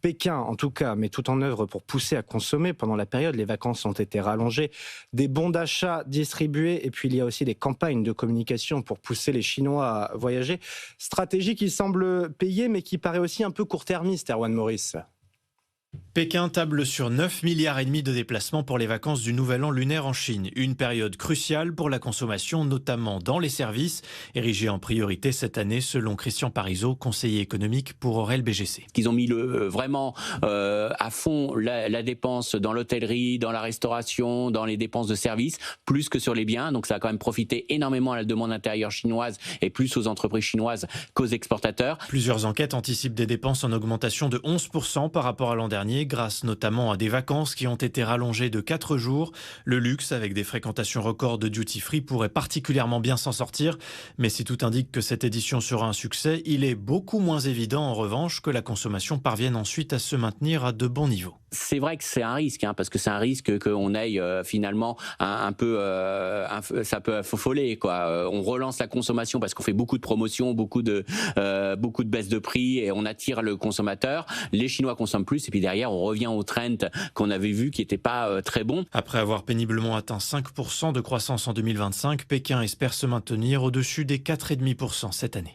Pékin, en tout cas, met tout en œuvre pour pousser à consommer. Pendant la période, les vacances ont été rallongées, des bons d'achat distribués, et puis il y a aussi des campagnes de communication pour pousser les Chinois à voyager. Stratégie qui semble payer, mais qui paraît aussi un peu court-termiste, Erwan Maurice. Pékin table sur 9,5 milliards de déplacements pour les vacances du Nouvel An lunaire en Chine. Une période cruciale pour la consommation, notamment dans les services, érigés en priorité cette année, selon Christian Parizeau, conseiller économique pour Aurel BGC. Ils ont mis vraiment à fond la dépense dans l'hôtellerie, dans la restauration, dans les dépenses de services, plus que sur les biens. Donc ça a quand même profité énormément à la demande intérieure chinoise et plus aux entreprises chinoises qu'aux exportateurs. Plusieurs enquêtes anticipent des dépenses en augmentation de 11% par rapport à l'an dernier, grâce notamment à des vacances qui ont été rallongées de 4 jours. Le luxe, avec des fréquentations records de duty-free, pourrait particulièrement bien s'en sortir. Mais si tout indique que cette édition sera un succès, il est beaucoup moins évident en revanche que la consommation parvienne ensuite à se maintenir à de bons niveaux. C'est vrai que c'est un risque, parce que c'est un risque qu'on aille finalement un peu, ça peut affoler, quoi. On relance la consommation parce qu'on fait beaucoup de promotions, beaucoup de baisses de prix et on attire le consommateur. Les Chinois consomment plus et puis derrière on revient au trend qu'on avait vu qui n'était pas très bon. Après avoir péniblement atteint 5% de croissance en 2025, Pékin espère se maintenir au-dessus des 4,5% cette année.